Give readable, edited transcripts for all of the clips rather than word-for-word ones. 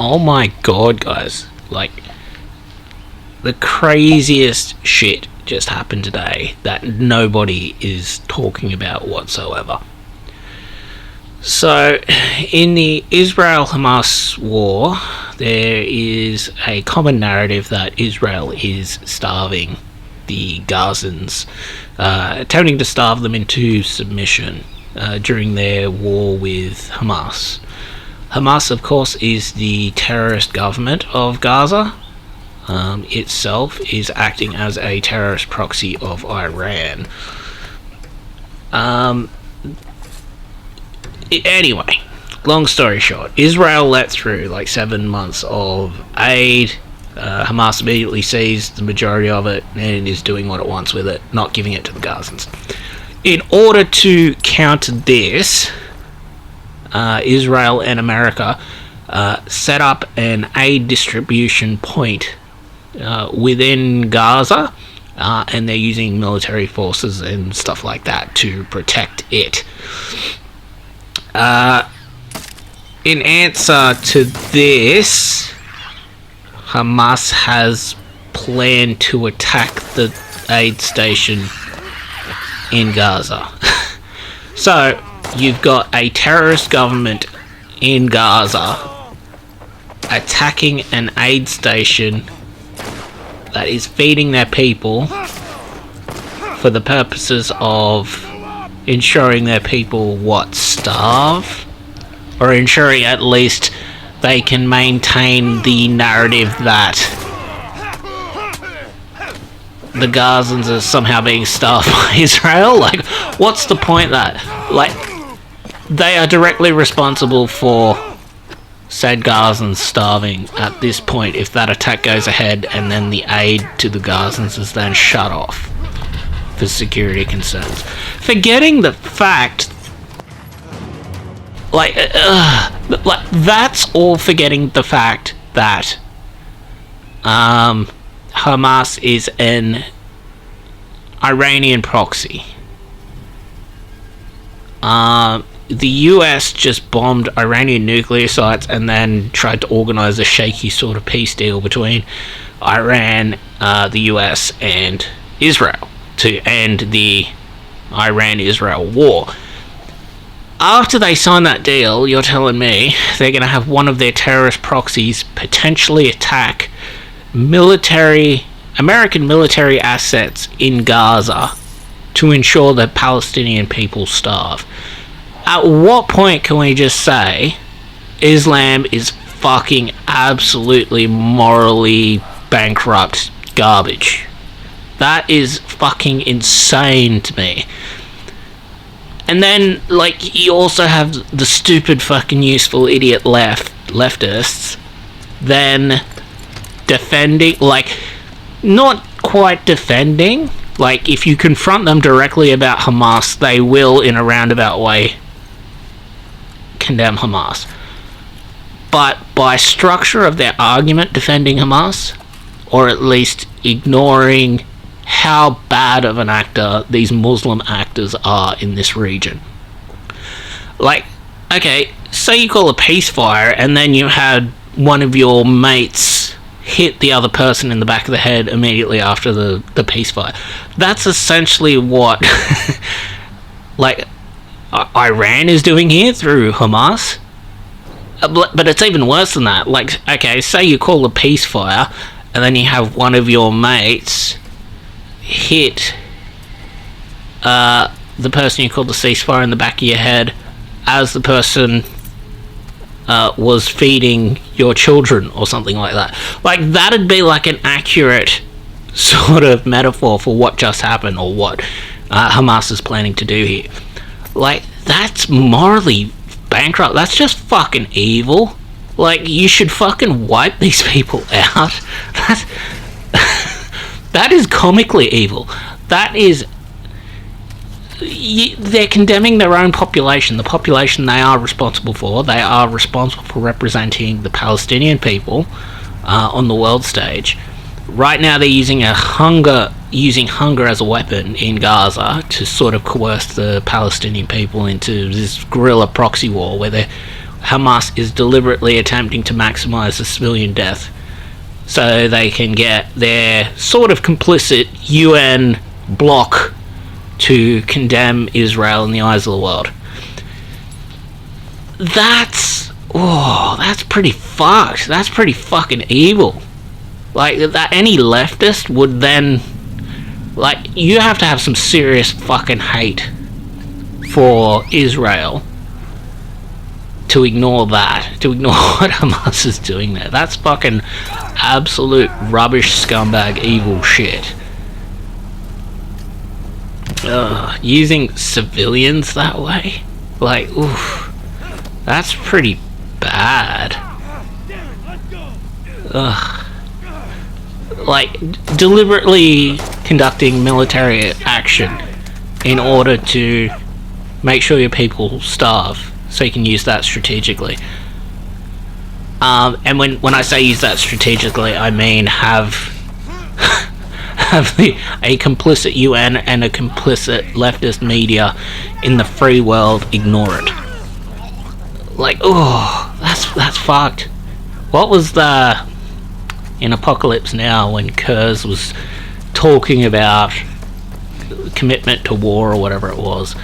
Oh my god, guys. Like, the craziest shit just happened today that nobody is talking about whatsoever. So, in the Israel-Hamas war, there is a common narrative that Israel is starving the Gazans, attempting to starve them into submission during their war with Hamas. Hamas, of course, is the terrorist government of Gaza. Itself is acting as a terrorist proxy of Iran. Anyway, long story short, Israel let through like 7 months of aid. Hamas immediately seized the majority of it and is doing what it wants with it, not giving it to the Gazans. In order to counter this, Israel and America set up an aid distribution point within Gaza, and they're using military forces and stuff like that to protect it. In answer to this, Hamas has planned to attack the aid station in Gaza. So, you've got a terrorist government in Gaza attacking an aid station that is feeding their people for the purposes of ensuring their people starve, or ensuring at least they can maintain the narrative that the Gazans are somehow being starved by Israel. Like, what's the point that, like, they are directly responsible for said Gazans starving at this point if that attack goes ahead, and then the aid to the Gazans is then shut off for security concerns. Forgetting the fact, like that's all forgetting the fact that Hamas is an Iranian proxy. The US just bombed Iranian nuclear sites and then tried to organise a shaky sort of peace deal between Iran, the US, and Israel to end the Iran-Israel war. After they sign that deal, you're telling me they're going to have one of their terrorist proxies potentially attack American military assets in Gaza to ensure that Palestinian people starve. At what point can we just say Islam is fucking absolutely morally bankrupt garbage? That is fucking insane to me. And then, like, you also have the stupid fucking useful idiot leftists then defending, like, not quite defending. Like, if you confront them directly about Hamas, they will, in a roundabout way, condemn Hamas. But by structure of their argument defending Hamas, or at least ignoring how bad of an actor these Muslim actors are in this region. Like, okay, say you call a ceasefire and then you had one of your mates hit the other person in the back of the head immediately after the ceasefire. That's essentially what like Iran is doing here through Hamas. But it's even worse than that. Like, okay, say you call a ceasefire and then you have one of your mates hit the person you called the ceasefire in the back of your head as the person was feeding your children or something like that. Like, that'd be like an accurate sort of metaphor for what just happened, or what Hamas is planning to do here. Like, that's morally bankrupt. That's just fucking evil. Like, you should fucking wipe these people out. That is comically evil. That is... they're condemning their own population, the population they are responsible for. They are responsible for representing the Palestinian people on the world stage. Right now they're using hunger as a weapon in Gaza to sort of coerce the Palestinian people into this guerrilla proxy war where they're Hamas is deliberately attempting to maximize the civilian death so they can get their sort of complicit UN bloc to condemn Israel in the eyes of the world. That's pretty fucked. That's pretty fucking evil. Like, that any leftist would then, like, you have to have some serious fucking hate for Israel to ignore that, to ignore what Hamas is doing there. That's fucking absolute rubbish, scumbag, evil shit. Using civilians that way? Like, oof. That's pretty bad. Ugh. Like, deliberately conducting military action in order to make sure your people starve, so you can use that strategically. And when I say use that strategically, I mean have a complicit UN and a complicit leftist media in the free world ignore it. Like, oh, that's fucked. What was the in Apocalypse Now when Kurz was talking about commitment to war or whatever it was,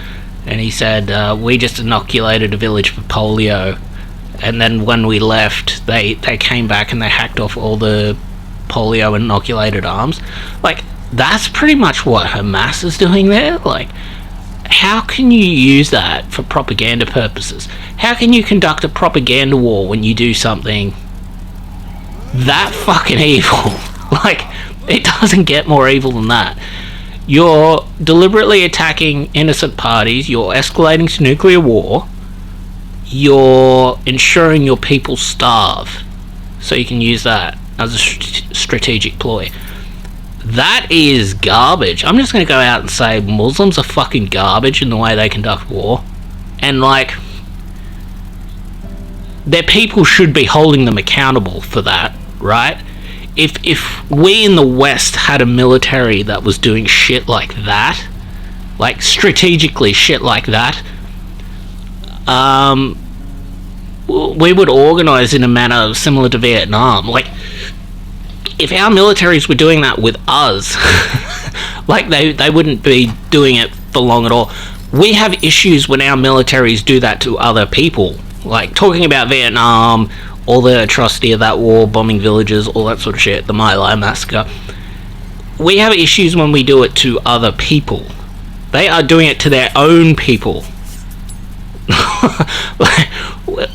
and he said, we just inoculated a village for polio, and then when we left they came back and they hacked off all the polio inoculated arms. Like, that's pretty much what Hamas is doing there. Like, how can you use that for propaganda purposes? How can you conduct a propaganda war when you do something that fucking evil? Like, it doesn't get more evil than that. You're deliberately attacking innocent parties, you're escalating to nuclear war, you're ensuring your people starve, so you can use that as a strategic ploy. That is garbage. I'm just going to go out and say Muslims are fucking garbage in the way they conduct war. And, like, their people should be holding them accountable for that, right? If we in the West had a military that was doing shit like that, like strategically shit like that, we would organise in a manner similar to Vietnam. Like, if our militaries were doing that with us, like, they wouldn't be doing it for long at all. We have issues when our militaries do that to other people. Like, talking about Vietnam, all the atrocity of that war, bombing villages, all that sort of shit, the My Lai massacre. We have issues when we do it to other people. They are doing it to their own people.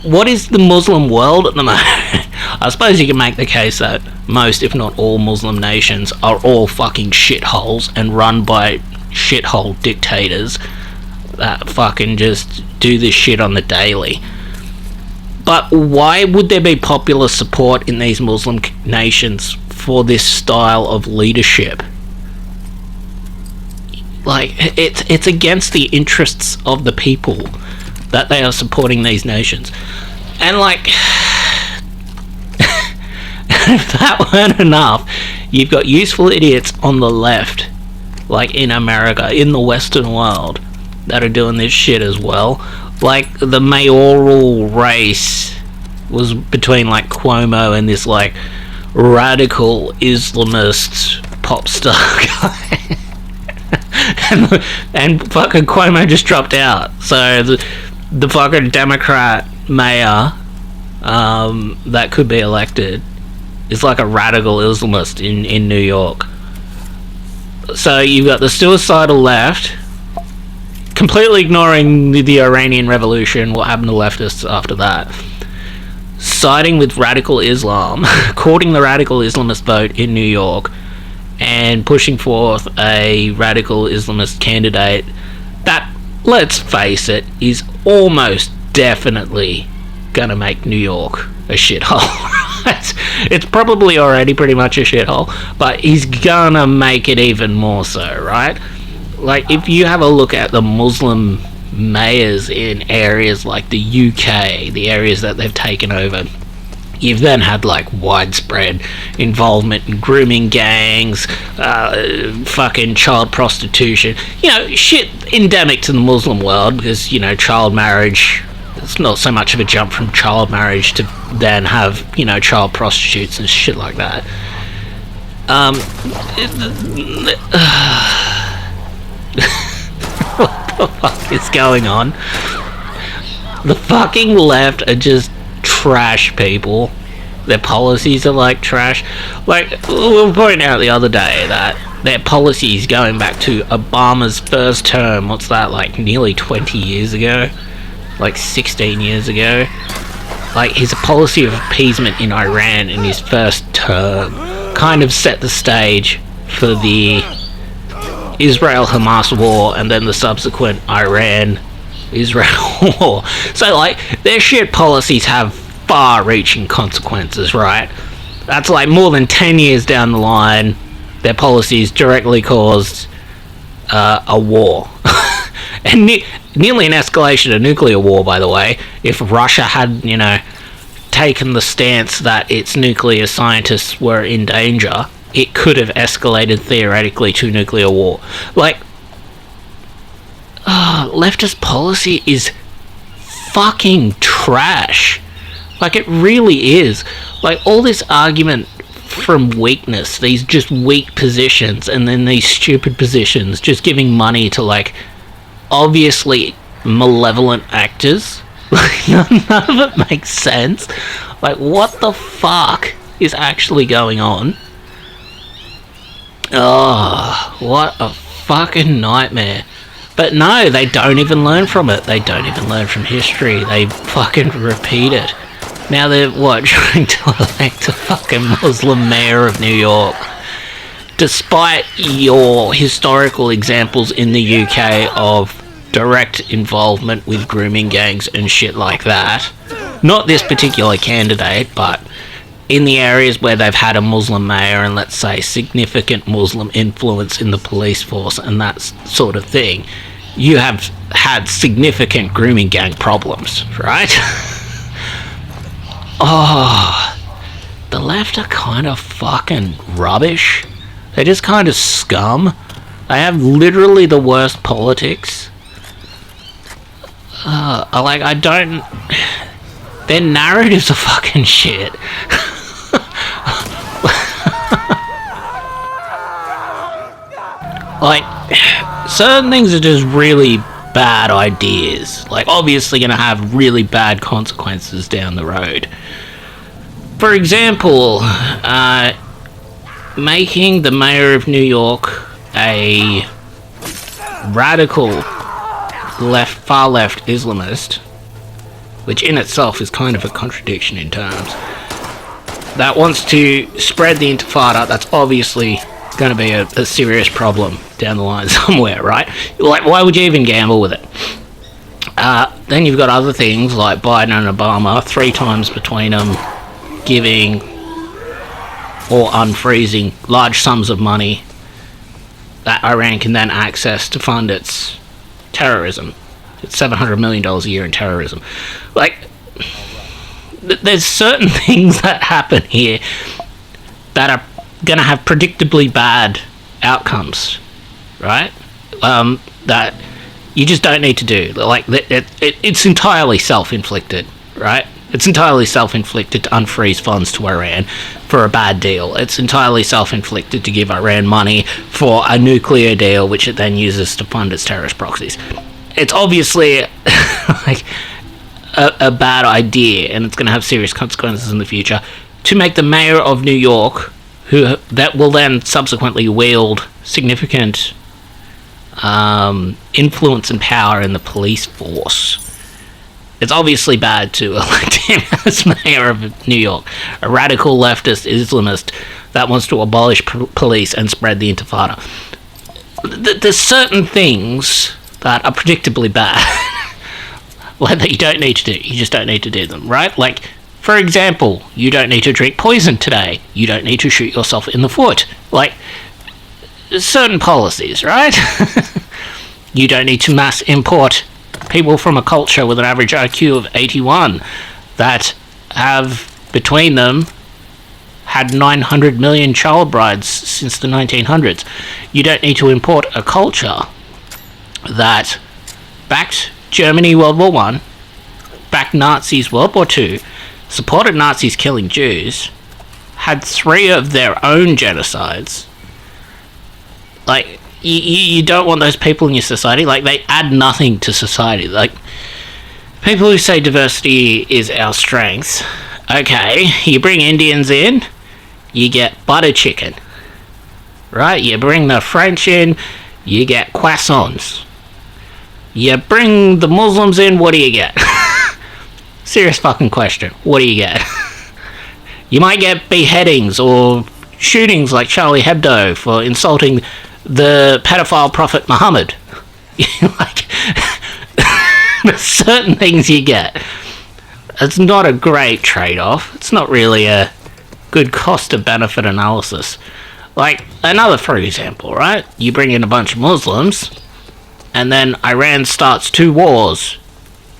What is the Muslim world at the moment? I suppose you can make the case that most, if not all, Muslim nations are all fucking shitholes and run by shithole dictators that fucking just do this shit on the daily. But why would there be popular support in these Muslim nations for this style of leadership? Like, it's against the interests of the people that they are supporting these nations. And, like, if that weren't enough, you've got useful idiots on the left, like in America, in the Western world, that are doing this shit as well. Like, the mayoral race was between, like, Cuomo and this, like, radical Islamist pop star guy. and fucking Cuomo just dropped out. So the fucking Democrat mayor that could be elected is like a radical Islamist in New York. So you've got the suicidal left completely ignoring the Iranian Revolution, what happened to leftists after that, siding with radical Islam, courting the radical Islamist vote in New York, and pushing forth a radical Islamist candidate that, let's face it, is almost definitely gonna make New York a shithole. It's probably already pretty much a shithole, but he's gonna make it even more so, right? Like, if you have a look at the Muslim mayors in areas like the UK, the areas that they've taken over, you've then had, like, widespread involvement in grooming gangs, fucking child prostitution, you know, shit endemic to the Muslim world, because, you know, child marriage It's not so much of a jump from child marriage to then have, child prostitutes and shit like that. What the fuck is going on? The fucking left are just trash people. Their policies are like trash. Like, we were pointing out the other day that their policies going back to Obama's first term, what's that, like nearly 20 years ago? Like 16 years ago? Like, his policy of appeasement in Iran in his first term kind of set the stage for the Israel-Hamas war and then the subsequent Iran-Israel war. So, like, their shit policies have far-reaching consequences, right? That's like more than 10 years down the line, their policies directly caused a war. And nearly an escalation of nuclear war, by the way. If Russia had, taken the stance that its nuclear scientists were in danger, it could have escalated theoretically to nuclear war. Like, leftist policy is fucking trash. Like, it really is. Like, all this argument from weakness, these just weak positions, and then these stupid positions, just giving money to, like, obviously malevolent actors. Like, none of it makes sense. Like, what the fuck is actually going on? Oh, what a fucking nightmare. But no, they don't even learn from it. They don't even learn from history. They fucking repeat it. Now they're, trying to elect a fucking Muslim mayor of New York. Despite your historical examples in the UK of direct involvement with grooming gangs and shit like that. Not this particular candidate, but in the areas where they've had a Muslim mayor and, let's say, significant Muslim influence in the police force and that sort of thing, you have had significant grooming gang problems, right? Oh, the left are kind of fucking rubbish. They're just kind of scum. They have literally the worst politics. Their narratives are fucking shit. Like, certain things are just really bad ideas. Like, obviously gonna have really bad consequences down the road. For example, making the mayor of New York a radical far left Islamist, which in itself is kind of a contradiction in terms, that wants to spread the intifada. That's obviously going to be a serious problem down the line somewhere, right? Like, why would you even gamble with it? Then you've got other things like Biden and Obama, 3 times between them, giving or unfreezing large sums of money that Iran can then access to fund its terrorism. It's $700 million a year in terrorism. Like, there's certain things that happen here that are going to have predictably bad outcomes, right? That you just don't need to do. Like, it's entirely self-inflicted, right? It's entirely self-inflicted to unfreeze funds to Iran for a bad deal. It's entirely self-inflicted to give Iran money for a nuclear deal, which it then uses to fund its terrorist proxies. It's obviously like a bad idea, and it's going to have serious consequences in the future. To make the mayor of New York, that will then subsequently wield significant influence and power in the police force, it's obviously bad to elect him as mayor of New York, a radical leftist Islamist that wants to abolish police and spread the intifada. There's certain things that are predictably bad, like, that you don't need to do. You just don't need to do them, right? Like, for example, you don't need to drink poison today. You don't need to shoot yourself in the foot. Like, certain policies, right? You don't need to mass import people from a culture with an average IQ of 81 that have, between them, had 900 million child brides since the 1900s. You don't need to import a culture that backed Germany World War I, backed Nazis World War II, supported Nazis killing Jews, had 3 of their own genocides. Like, you don't want those people in your society. Like, they add nothing to society. Like, people who say diversity is our strength. Okay, you bring Indians in, you get butter chicken. Right? You bring the French in, you get croissants. You bring the Muslims in, what do you get? Serious fucking question. What do you get? You might get beheadings or shootings like Charlie Hebdo for insulting the pedophile prophet Muhammad. Like, there's certain things you get. It's not a great trade-off. It's not really a good cost-to-benefit analysis. Like, another for example, right? You bring in a bunch of Muslims, and then Iran starts 2 wars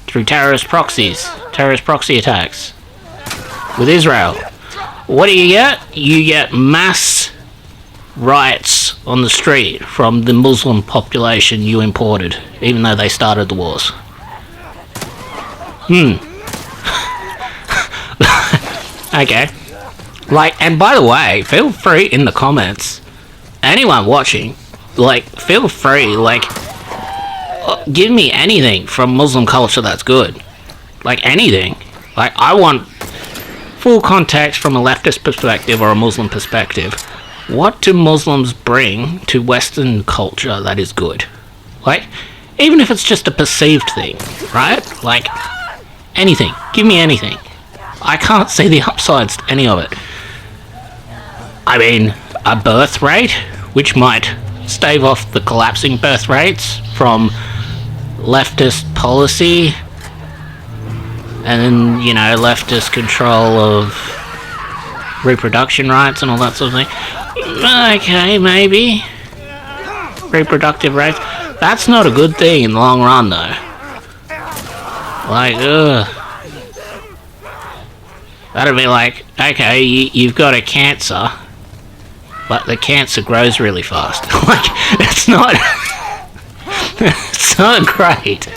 through terrorist proxy attacks with Israel. What do you get? You get mass riots on the street from the Muslim population you imported, even though they started the wars. Okay. Like, and by the way, feel free in the comments, anyone watching, like, feel free, like, give me anything from Muslim culture that's good. Like, anything. Like, I want full context from a leftist perspective or a Muslim perspective. What do Muslims bring to Western culture that is good? Like, even if it's just a perceived thing, right? Like, anything. Give me anything. I can't see the upsides to any of it. I mean, a birth rate, which might stave off the collapsing birth rates from leftist policy and, you know, leftist control of reproduction rights and all that sort of thing. Okay, maybe. Reproductive rates. That's not a good thing in the long run, though. Like, ugh. That'd be like, okay, you've got a cancer, but the cancer grows really fast. Like, it's not... it's not great.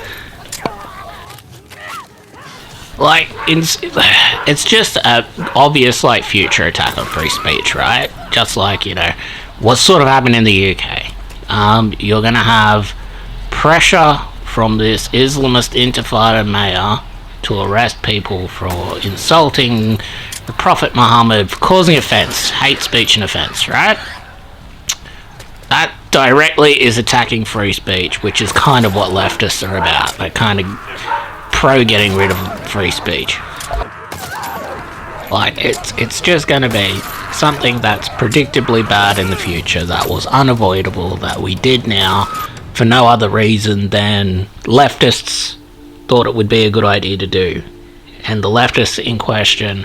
Like, it's just a obvious, like, future attack on free speech, right? Just like, you know, what's sort of happened in the UK. You're gonna have pressure from this Islamist Intifada mayor to arrest people for insulting the Prophet Muhammad, for causing offence, hate speech and offence, right? That directly is attacking free speech, which is kind of what leftists are about. They're kind of pro getting rid of free speech. Like, it's just going to be something that's predictably bad in the future, that was unavoidable, that we did now for no other reason than leftists thought it would be a good idea to do. And the leftists in question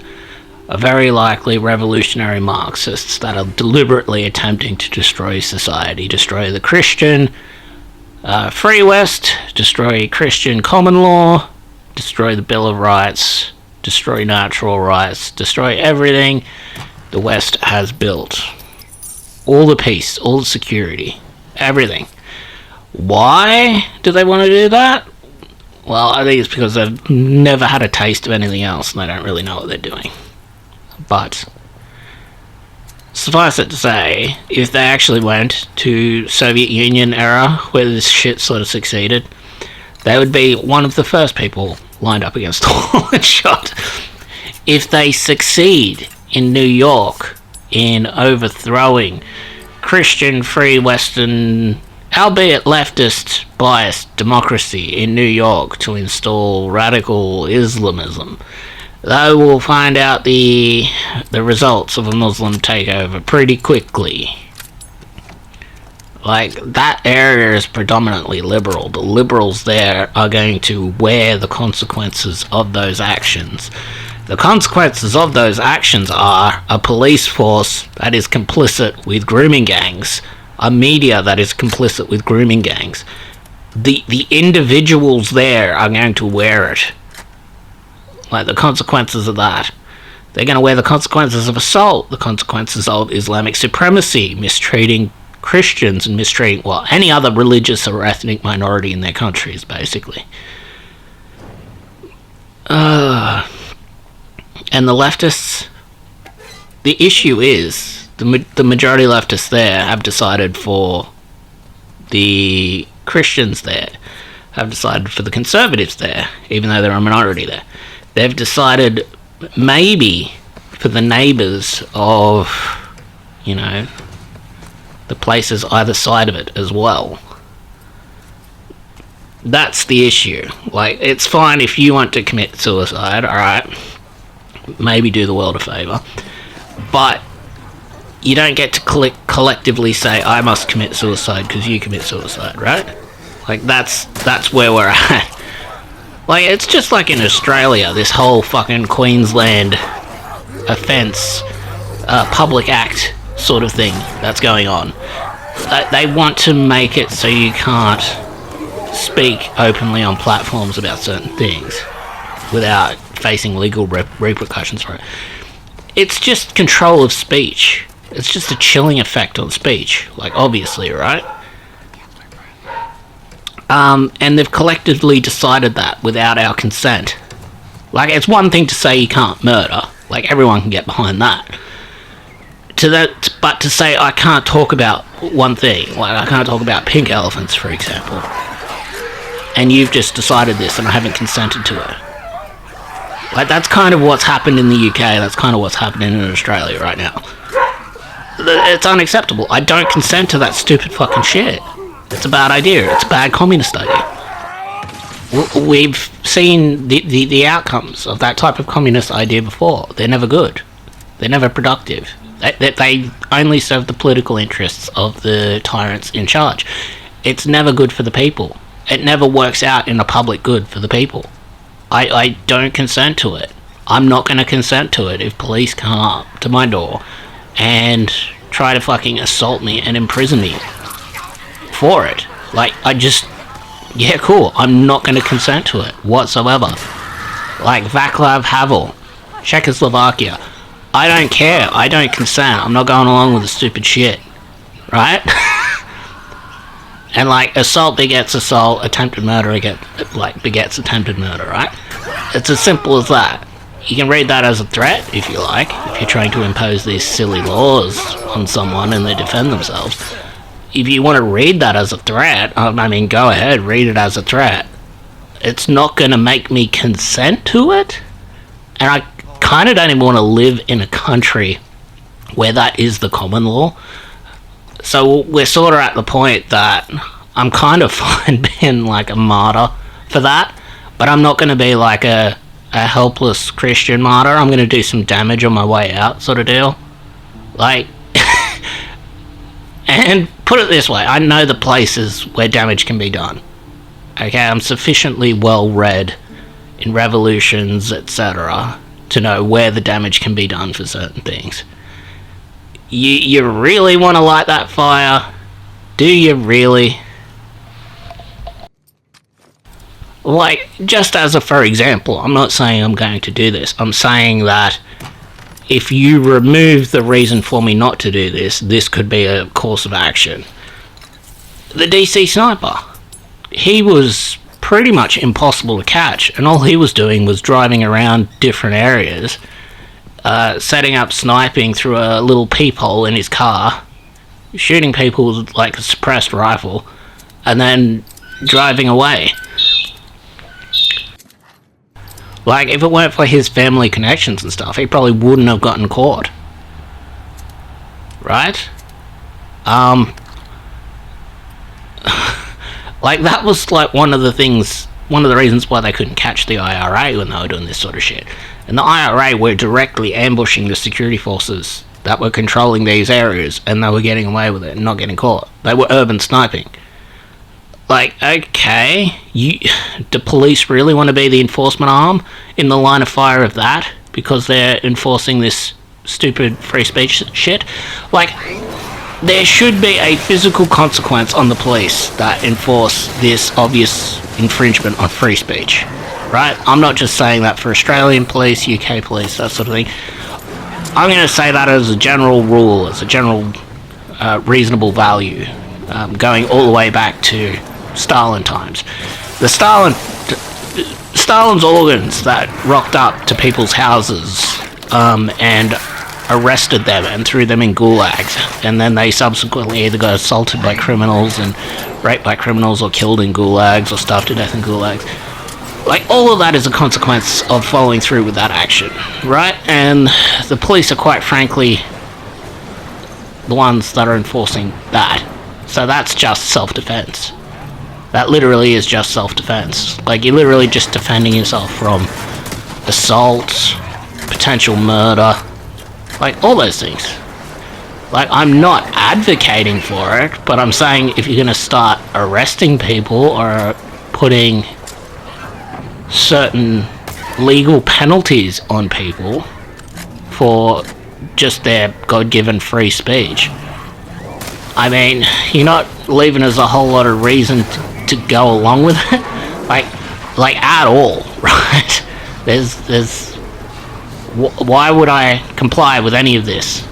are very likely revolutionary Marxists that are deliberately attempting to destroy society, destroy the Christian free West, destroy Christian common law, destroy the Bill of Rights, destroy natural rights, destroy everything the West has built. All the peace, all the security, everything. Why do they want to do that? Well, I think it's because they've never had a taste of anything else and they don't really know what they're doing. But suffice it to say, if they actually went to Soviet Union era where this shit sort of succeeded, they would be one of the first people lined up against the wall and shot. If they succeed in New York in overthrowing Christian free Western, albeit leftist biased democracy in New York to install radical Islamism, they will find out the results of a Muslim takeover pretty quickly. Like, that area is predominantly liberal. The liberals there are going to wear the consequences of those actions. The consequences of those actions are a police force that is complicit with grooming gangs, a media that is complicit with grooming gangs. The individuals there are going to wear it. Like, the consequences of that. They're going to wear the consequences of assault, the consequences of Islamic supremacy, mistreating Christians and mistreating, well, any other religious or ethnic minority in their countries, basically. And the leftists, the issue is the majority leftists there have decided for the Christians there, have decided for the conservatives there, even though they're a minority there. They've decided maybe for the neighbours of, you know, the places either side of it as well. That's the issue. Like, it's fine if you want to commit suicide, alright, maybe do the world a favour, but you don't get to collectively say, I must commit suicide because you commit suicide, right? Like, that's where we're at. Like, it's just like in Australia, this whole fucking Queensland offence, public act sort of thing that's going on. They want to make it so you can't speak openly on platforms about certain things without facing legal repercussions for it. It's just control of speech. It's just a chilling effect on speech, like, obviously, right? And they've collectively decided that without our consent. Like, it's one thing to say you can't murder, like, everyone can get behind that. But to say I can't talk about one thing, like I can't talk about pink elephants, for example, and you've just decided this and I haven't consented to it. Like, that's kind of what's happened in the UK, that's kind of what's happening in Australia right now. It's unacceptable. I don't consent to that stupid fucking shit. It's a bad idea. It's a bad communist idea. We've seen the outcomes of that type of communist idea before. They're never good. They're never productive. They only serve the political interests of the tyrants in charge. It's never good for the people. It never works out in a public good for the people. I don't consent to it. I'm not going to consent to it if police come up to my door and try to fucking assault me and imprison me for it. Like, yeah, cool, I'm not going to consent to it whatsoever. Like Václav Havel, Czechoslovakia, I don't care, I don't consent, I'm not going along with the stupid shit, right? And like, assault begets assault, attempted murder begets attempted murder, right? It's as simple as that. You can read that as a threat, if you like, if you're trying to impose these silly laws on someone and they defend themselves. If you want to read that as a threat, I mean, go ahead, read it as a threat. It's not going to make me consent to it. And I kind of don't even want to live in a country where that is the common law. So we're sort of at the point that I'm kind of fine being like a martyr for that, but I'm not going to be like a helpless Christian martyr. I'm going to do some damage on my way out, sort of deal. Like, and put it this way, I know the places where damage can be done. Okay, I'm sufficiently well read in revolutions, etc., to know where the damage can be done for certain things. You really want to light that fire? Do you really? Like, just as a for example, I'm not saying I'm going to do this. I'm saying that if you remove the reason for me not to do this, this could be a course of action. The DC sniper, he was pretty much impossible to catch, and all he was doing was driving around different areas, setting up sniping through a little peephole in his car, shooting people with like a suppressed rifle, and then driving away. Like, if it weren't for his family connections and stuff, he probably wouldn't have gotten caught. Right? Like, that was like one of the reasons why they couldn't catch the IRA when they were doing this sort of shit. And the IRA were directly ambushing the security forces that were controlling these areas, and they were getting away with it and not getting caught. They were urban sniping. Like, okay, do police really want to be the enforcement arm in the line of fire of that because they're enforcing this stupid free speech shit? Like, there should be a physical consequence on the police that enforce this obvious infringement on free speech, right? I'm not just saying that for Australian police, UK police, that sort of thing. I'm going to say that as a general rule, as a general reasonable value, going all the way back to Stalin times. The Stalin's organs that rocked up to people's houses and arrested them and threw them in gulags, and then they subsequently either got assaulted by criminals and raped by criminals or killed in gulags or starved to death in gulags. Like, all of that is a consequence of following through with that action, right? And the police are quite frankly the ones that are enforcing that. So that's just self-defense. That literally is just self-defense. Like, you're literally just defending yourself from assault, potential murder, like, all those things. Like, I'm not advocating for it, but I'm saying if you're gonna start arresting people or putting certain legal penalties on people for just their God-given free speech, I mean, you're not leaving us a whole lot of reason to go along with it, like at all, right? There's why would I comply with any of this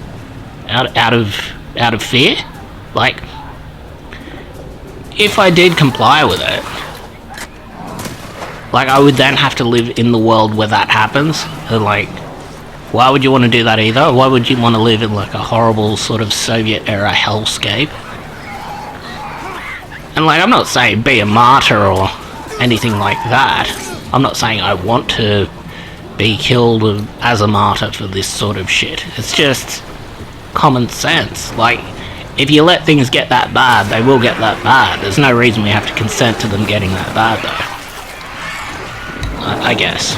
out of fear? Like, if I did comply with it, like, I would then have to live in the world where that happens, and like, why would you want to do that either? Why would you want to live in like a horrible sort of Soviet-era hellscape? And like, I'm not saying be a martyr or anything like that. I'm not saying I want to be killed as a martyr for this sort of shit. It's just common sense. Like, if you let things get that bad, they will get that bad. There's no reason we have to consent to them getting that bad, though. I guess.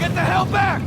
Get the hell back!